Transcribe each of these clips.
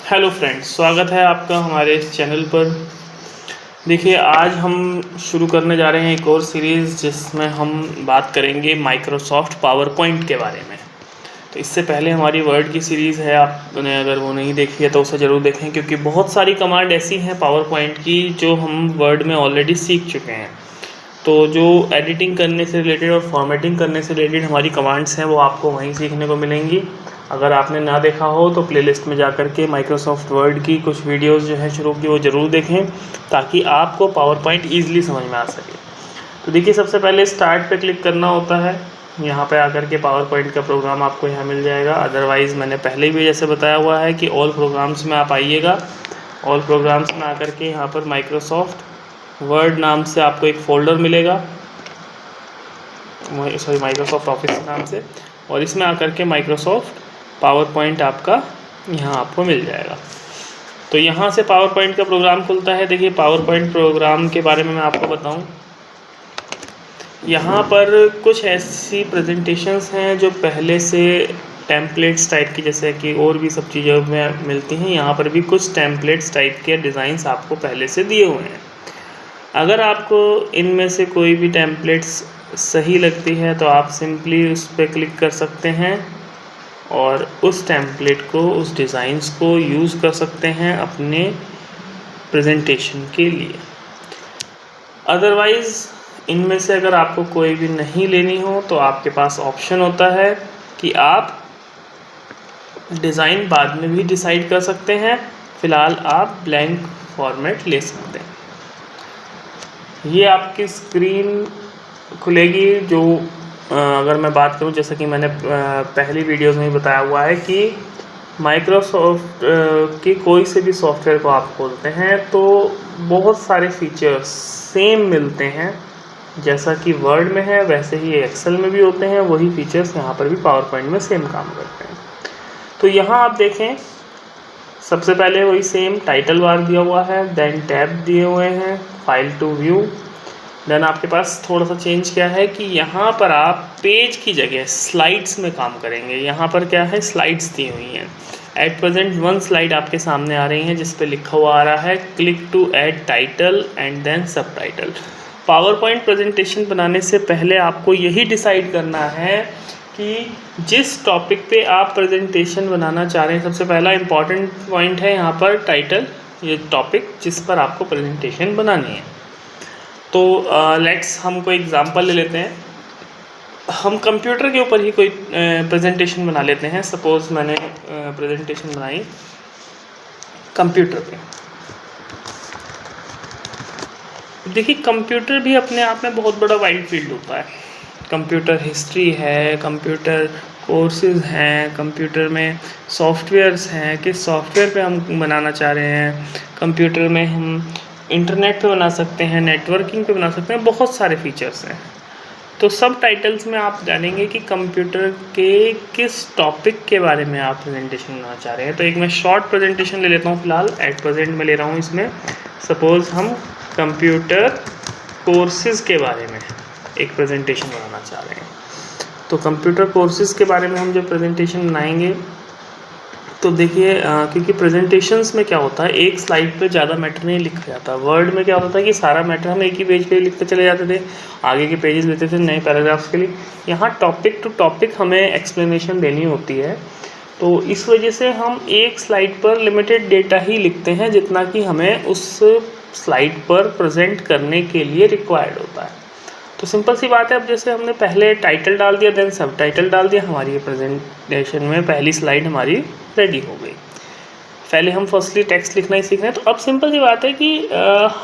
Hello friends, स्वागत है आपका हमारे इस चैनल पर। देखिए, आज हम शुरू करने जा रहे हैं एक और सीरीज़ जिसमें हम बात करेंगे माइक्रोसॉफ्ट पावर पॉइंट के बारे में। तो इससे पहले हमारी वर्ड की सीरीज़ है, आपने अगर वो नहीं देखी है तो उसे ज़रूर देखें, क्योंकि बहुत सारी कमांड ऐसी हैं पावर पॉइंट की जो हम वर्ड में ऑलरेडी सीख चुके हैं। तो जो एडिटिंग करने से रिलेटेड और फॉर्मेटिंग करने से रिलेटेड हमारी कमांड्स हैं वो आपको वहीं सीखने को मिलेंगी। अगर आपने ना देखा हो तो प्लेलिस्ट में जा कर के माइक्रोसॉफ्ट वर्ड की कुछ वीडियोस जो है शुरू की वो ज़रूर देखें, ताकि आपको पावर पॉइंट ईजिली समझ में आ सके। तो देखिए, सबसे पहले स्टार्ट पे क्लिक करना होता है। यहाँ पे आकर के पावर पॉइंट का प्रोग्राम आपको यहाँ मिल जाएगा। अदरवाइज़ मैंने पहले भी जैसे बताया हुआ है कि ऑल प्रोग्राम्स में आप आइएगा। ऑल प्रोग्राम्स में आकर के यहाँ पर माइक्रोसॉफ्ट वर्ड नाम से आपको एक फ़ोल्डर मिलेगा, सॉरी माइक्रोसॉफ्ट ऑफिस नाम से, और इसमें आकर के माइक्रोसॉफ्ट पावर पॉइंट आपका यहाँ आपको मिल जाएगा। तो यहाँ से पावर पॉइंट का प्रोग्राम खुलता है। देखिए, पावर पॉइंट प्रोग्राम के बारे में मैं आपको बताऊँ, यहाँ पर कुछ ऐसी प्रेजेंटेशंस हैं जो पहले से टेम्पलेट्स टाइप की, जैसे कि और भी सब चीज़ों में मिलती हैं, यहाँ पर भी कुछ टेम्पलेट्स टाइप के डिज़ाइंस आपको पहले से दिए हुए हैं। अगर आपको इनमें से कोई भी टेम्पलेट्स सही लगती है तो आप सिंपली उस पर क्लिक कर सकते हैं और उस टेम्पलेट को, उस डिज़ाइंस को यूज़ कर सकते हैं अपने प्रेजेंटेशन के लिए। अदरवाइज़ इनमें से अगर आपको कोई भी नहीं लेनी हो तो आपके पास ऑप्शन होता है कि आप डिज़ाइन बाद में भी डिसाइड कर सकते हैं। फ़िलहाल आप ब्लैंक फॉर्मेट ले सकते हैं। ये आपकी स्क्रीन खुलेगी जो अगर मैं बात करूं, जैसा कि मैंने पहली वीडियोस में बताया हुआ है कि माइक्रोसॉफ्ट के कोई से भी सॉफ्टवेयर को आप खोलते हैं तो बहुत सारे फीचर्स सेम मिलते हैं। जैसा कि वर्ड में है वैसे ही एक्सेल में भी होते हैं, वही फीचर्स यहाँ पर भी पावर पॉइंट में सेम काम करते हैं। तो यहाँ आप देखें, सबसे पहले वही सेम टाइटल बार दिया हुआ है, देन टैब दिए हुए हैं, फाइल टू व्यू। देन आपके पास थोड़ा सा चेंज क्या है कि यहाँ पर आप पेज की जगह स्लाइड्स में काम करेंगे। यहाँ पर क्या है, स्लाइड्स दी हुई हैं। एट प्रेजेंट वन स्लाइड आपके सामने आ रही है जिस पे लिखा हुआ आ रहा है click to add title and then subtitle. PowerPoint presentation बनाने से पहले आपको यही डिसाइड करना है कि जिस टॉपिक पे आप प्रेजेंटेशन बनाना चाह रहे हैं, सबसे पहला इम्पॉर्टेंट पॉइंट है यहाँ पर टाइटल, ये टॉपिक जिस पर आपको प्रेजेंटेशन बनानी है। तो लेट्स हम कोई एग्जांपल ले लेते हैं। हम कंप्यूटर के ऊपर ही कोई प्रेजेंटेशन बना लेते हैं। सपोज़ मैंने प्रेजेंटेशन बनाई कंप्यूटर पे। देखिए, कंप्यूटर भी अपने आप में बहुत बड़ा वाइड फील्ड होता है। कंप्यूटर हिस्ट्री है, कंप्यूटर कोर्सेज हैं, कंप्यूटर में सॉफ्टवेयर्स हैं, किस सॉफ्टवेयर पे हम बनाना चाह रहे हैं, कंप्यूटर में हम इंटरनेट पे बना सकते हैं, नेटवर्किंग पे बना सकते हैं, बहुत सारे फीचर्स हैं। तो सब टाइटल्स में आप जानेंगे कि कंप्यूटर के किस टॉपिक के बारे में आप प्रेजेंटेशन बनाना चाह रहे हैं। तो एक मैं शॉर्ट प्रेजेंटेशन ले लेता हूँ, फ़िलहाल एट प्रेजेंट में ले रहा हूँ। इसमें सपोज़ हम कंप्यूटर कोर्सेज़ के बारे में एक प्रेजेंटेशन बनाना चाह रहे हैं। तो कंप्यूटर कोर्सेज़ के बारे में हम जब प्रेजेंटेशन बनाएंगे तो देखिए, क्योंकि प्रेजेंटेशंस में क्या होता है, एक स्लाइड पे ज़्यादा मैटर नहीं लिखा जाता। वर्ड में क्या होता था कि सारा मैटर हम एक ही पेज पे लिखते चले जाते थे, आगे के पेजेस लेते थे नए पैराग्राफ्स के लिए। यहाँ टॉपिक टू टॉपिक हमें एक्सप्लेनेशन देनी होती है, तो इस वजह से हम एक स्लाइड पर लिमिटेड डेटा ही लिखते हैं जितना कि हमें उस स्लाइड पर प्रेजेंट करने के लिए रिक्वायर्ड होता है। तो सिंपल सी बात है, अब जैसे हमने पहले टाइटल डाल दिया, देन सब टाइटल डाल दिया, हमारी ये प्रेजेंटेशन में पहली स्लाइड हमारी रेडी हो गई। पहले हम फर्स्टली टेक्स्ट लिखना ही सीख रहे हैं, तो अब सिंपल सी बात है कि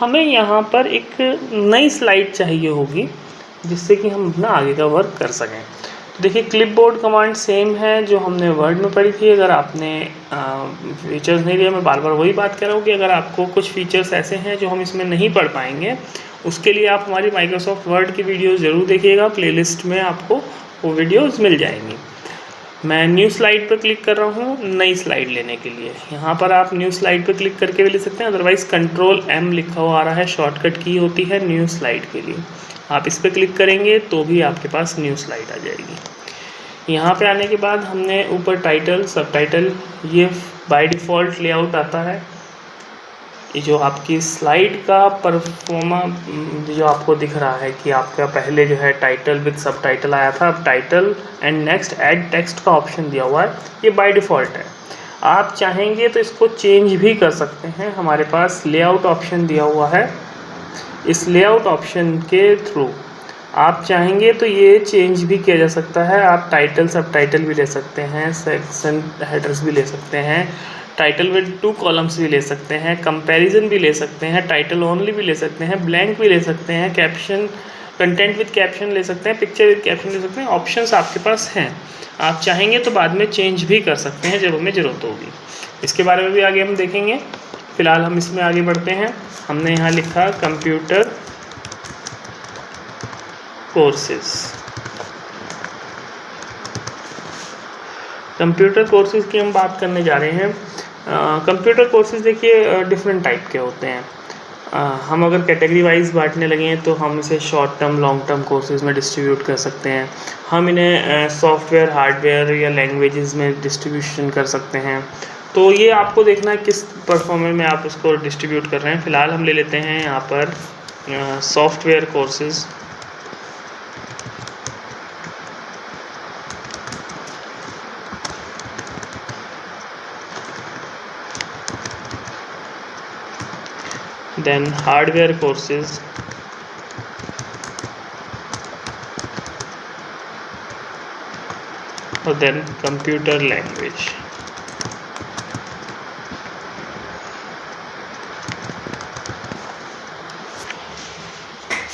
हमें यहाँ पर एक नई स्लाइड चाहिए होगी जिससे कि हम अपना आगे का वर्क कर सकें। तो देखिए, क्लिपबोर्ड कमांड सेम है जो हमने वर्ड में पढ़ी थी। अगर आपने फीचर्स नहीं लिए, मैं बार बार वही बात कर रहा हूँ कि अगर आपको कुछ फीचर्स ऐसे हैं जो हम इसमें नहीं पढ़ पाएंगे, उसके लिए आप हमारी माइक्रोसॉफ्ट वर्ड की वीडियोस ज़रूर देखिएगा। प्लेलिस्ट में आपको वो वीडियोस मिल जाएंगी। मैं न्यू स्लाइड पर क्लिक कर रहा हूँ नई स्लाइड लेने के लिए। यहाँ पर आप न्यू स्लाइड पर क्लिक करके भी ले सकते हैं, अदरवाइज़ कंट्रोल M लिखा हुआ आ रहा है, शॉर्टकट की होती है न्यू स्लाइड के लिए। आप इस पर क्लिक करेंगे तो भी आपके पास न्यू स्लाइड आ जाएगी। यहाँ पे आने के बाद हमने ऊपर टाइटल, सब टाइटल, ये बाय डिफ़ॉल्ट लेआउट आता है। ये जो आपकी स्लाइड का परफॉर्मा जो आपको दिख रहा है कि आपका पहले जो है टाइटल विद सब टाइटल आया था, अब title and next add text का ऑप्शन दिया हुआ है, ये बाय डिफ़ॉल्ट है। आप चाहेंगे तो इसको चेंज भी कर सकते हैं, हमारे पास लेआउट ऑप्शन दिया हुआ है। इस लेआउट ऑप्शन के थ्रू आप चाहेंगे तो ये चेंज भी किया जा सकता है। आप टाइटल सब टाइटल भी ले सकते हैं, सेक्शन हेडर्स भी ले सकते हैं, टाइटल विद 2 कॉलम्स भी ले सकते हैं, कंपैरिजन भी ले सकते हैं, टाइटल ओनली भी ले सकते हैं, ब्लैंक भी ले सकते हैं, कैप्शन, कंटेंट विद कैप्शन ले सकते हैं, पिक्चर विद कैप्शन ले सकते हैं। ऑप्शंस आपके पास हैं, आप चाहेंगे तो बाद में चेंज भी कर सकते हैं जब हमें ज़रूरत होगी। इसके बारे में भी आगे हम देखेंगे। फ़िलहाल हम इसमें आगे बढ़ते हैं। हमने यहाँ लिखा कंप्यूटर कोर्सेज। कंप्यूटर कोर्सेज की हम बात करने जा रहे हैं। कंप्यूटर कोर्सेज देखिए डिफरेंट टाइप के होते हैं। हम अगर कैटेगरी वाइज बांटने लगे हैं तो हम इसे short term long term courses में डिस्ट्रीब्यूट कर सकते हैं। हम इन्हें सॉफ्टवेयर हार्डवेयर या लैंग्वेजेस में डिस्ट्रीब्यूशन कर सकते हैं। तो ये आपको देखना है किस परफॉर्मेर में आप उसको डिस्ट्रीब्यूट कर रहे हैं। फ़िलहाल हम ले लेते हैं यहाँ पर software courses. then hardware courses, और then computer language।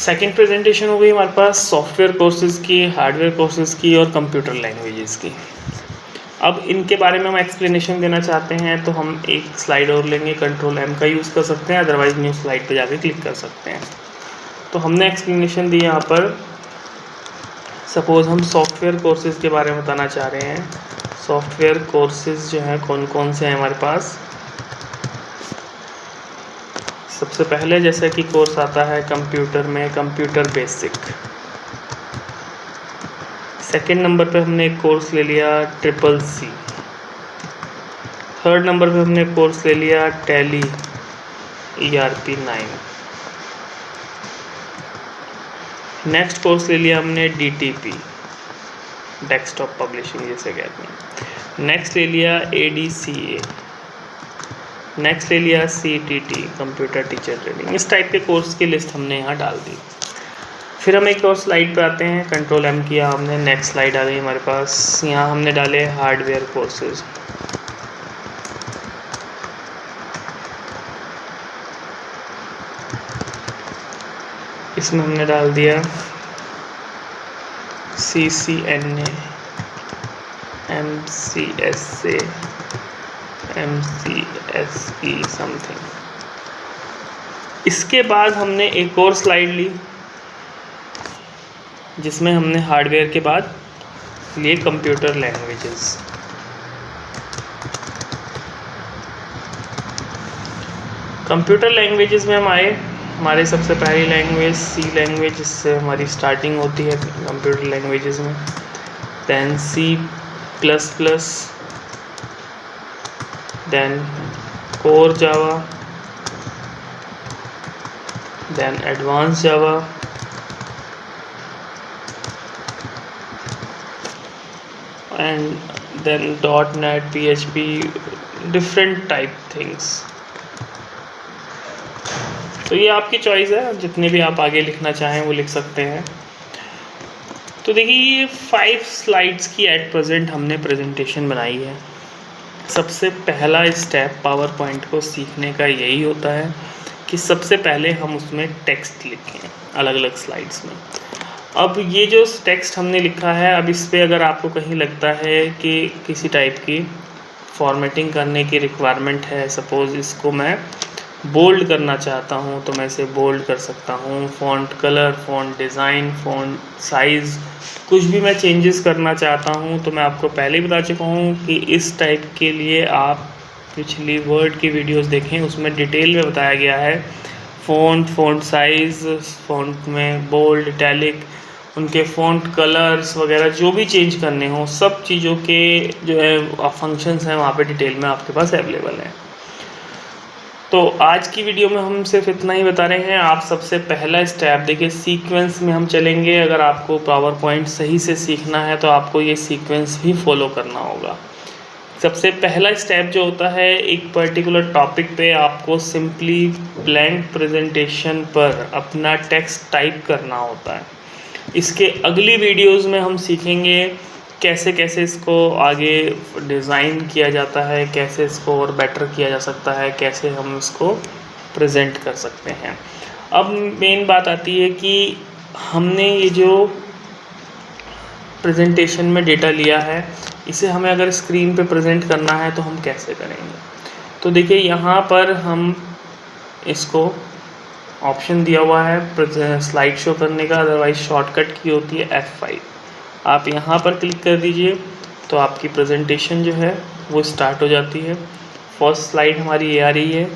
Second presentation हो गई हमारे पास सॉफ्टवेयर कोर्सेज की, हार्डवेयर कोर्सेज की और कंप्यूटर लैंग्वेजेस की। अब इनके बारे में हम एक्सप्लेनेशन देना चाहते हैं तो हम एक स्लाइड और लेंगे, कंट्रोल M का यूज़ कर सकते हैं, अदरवाइज न्यू स्लाइड पे जाके क्लिक कर सकते हैं। तो हमने एक्सप्लेनेशन दी यहाँ पर। सपोज़ हम सॉफ्टवेयर कोर्सेज के बारे में बताना चाह रहे हैं। सॉफ्टवेयर कोर्सेज जो हैं कौन कौन से हैं हमारे पास। सबसे पहले जैसे कि कोर्स आता है कंप्यूटर में, कंप्यूटर बेसिक। सेकेंड नंबर पे हमने एक कोर्स ले लिया CCC। थर्ड नंबर पे हमने कोर्स ले लिया टैली ERP 9। नेक्स्ट कोर्स ले लिया हमने DTP, डेस्कटॉप पब्लिशिंग जिसे कहते हैं। नेक्स्ट ले लिया ADCA। नेक्स्ट ले लिया CTT, कंप्यूटर टीचर ट्रेनिंग। इस टाइप के कोर्स की लिस्ट हमने यहाँ डाल दी। फिर हम एक और स्लाइड पे आते हैं, कंट्रोल M किया हमने, नेक्स्ट स्लाइड आ गई हमारे पास। यहाँ हमने डाले हार्डवेयर कोर्सेज। इसमें हमने डाल दिया CCNA, MCSA, MCSE समथिंग। इसके बाद हमने एक और स्लाइड ली जिसमें हमने हार्डवेयर के बाद लिए कंप्यूटर लैंग्वेजेस। कंप्यूटर लैंग्वेजेस में हम आए। हमारी सबसे पहली लैंग्वेज C लैंग्वेज, जिससे हमारी स्टार्टिंग होती है कंप्यूटर लैंग्वेजेस में। Then C++, then core Java, then advance Java, and then .NET, PHP, different type things। तो ये आपकी चॉइस है, जितने भी आप आगे लिखना चाहें वो लिख सकते हैं। तो देखिए ये 5 स्लाइड्स की एट प्रेजेंट हमने प्रेजेंटेशन बनाई है। सबसे पहला स्टेप पावर पॉइंट को सीखने का यही होता है कि सबसे पहले हम उसमें टेक्स्ट लिखें अलग अलग स्लाइड्स में। अब ये जो टेक्स्ट हमने लिखा है, अब इस पे अगर आपको कहीं लगता है कि किसी टाइप की फॉर्मेटिंग करने की रिक्वायरमेंट है, सपोज़ इसको मैं बोल्ड करना चाहता हूँ तो मैं इसे बोल्ड कर सकता हूँ। Font colour, font design, font size, कुछ भी मैं चेंजेस करना चाहता हूँ तो मैं आपको पहले ही बता चुका हूँ कि इस टाइप के लिए आप पिछली वर्ड की वीडियोस देखें, उसमें डिटेल में बताया गया है फ़ॉन्ट साइज़, फ़ॉन्ट में बोल्ड, इटैलिक, उनके फ़ॉन्ट कलर्स वगैरह जो भी चेंज करने हो, सब चीज़ों के जो है फंक्शंस हैं वहाँ पे डिटेल में आपके पास अवेलेबल है। तो आज की वीडियो में हम सिर्फ इतना ही बता रहे हैं। आप सबसे पहला स्टेप देखिए, सीक्वेंस में हम चलेंगे। अगर आपको पावर पॉइंट सही से सीखना है तो आपको ये सीक्वेंस भी फॉलो करना होगा। सबसे पहला स्टेप जो होता है, एक पर्टिकुलर टॉपिक पे आपको सिंपली ब्लैंक प्रेजेंटेशन पर अपना टेक्स्ट टाइप करना होता है। इसके अगली वीडियोस में हम सीखेंगे कैसे कैसे इसको आगे डिज़ाइन किया जाता है, कैसे इसको और बेटर किया जा सकता है, कैसे हम इसको प्रेजेंट कर सकते हैं। अब मेन बात आती है कि हमने ये जो प्रेजेंटेशन में डेटा लिया है, इसे हमें अगर स्क्रीन पे प्रेजेंट करना है तो हम कैसे करेंगे। तो देखिए यहाँ पर हम इसको ऑप्शन दिया हुआ है स्लाइड शो करने का, अदरवाइज शॉर्टकट की होती है F5। आप यहाँ पर क्लिक कर दीजिए तो आपकी प्रेजेंटेशन जो है वो स्टार्ट हो जाती है। फर्स्ट स्लाइड हमारी ये आ रही है,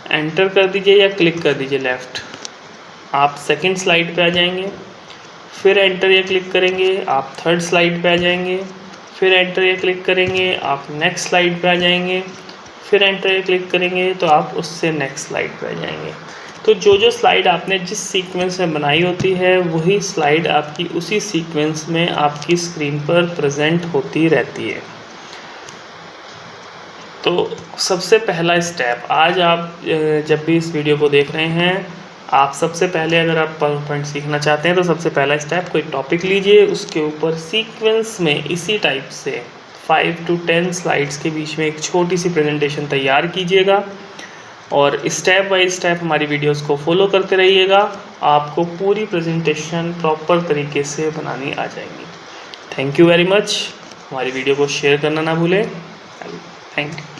एंटर कर दीजिए या क्लिक कर दीजिए लेफ़्ट, आप सेकंड स्लाइड पे आ जाएंगे। फिर एंटर या क्लिक करेंगे, आप थर्ड स्लाइड पे आ जाएंगे। फिर एंटर या क्लिक करेंगे, आप नेक्स्ट स्लाइड पे आ जाएंगे। फिर एंटर या क्लिक करेंगे तो आप उससे नेक्स्ट स्लाइड पे आ जाएंगे। तो जो स्लाइड आपने जिस सीक्वेंस में बनाई होती है, वही स्लाइड आपकी उसी सीक्वेंस में आपकी स्क्रीन पर प्रेजेंट होती रहती है। तो सबसे पहला स्टेप, आज आप जब भी इस वीडियो को देख रहे हैं, आप सबसे पहले अगर आप पावर पॉइंट सीखना चाहते हैं तो सबसे पहला स्टेप, कोई टॉपिक लीजिए, उसके ऊपर सीक्वेंस में इसी टाइप से 5 to 10 स्लाइड्स के बीच में एक छोटी सी प्रेजेंटेशन तैयार कीजिएगा और स्टेप बाय स्टेप हमारी वीडियोस को फॉलो करते रहिएगा। आपको पूरी प्रेजेंटेशन प्रॉपर तरीके से बनानी आ जाएगी। Thank you very much. हमारी वीडियो को शेयर करना ना भूलें। Thank you.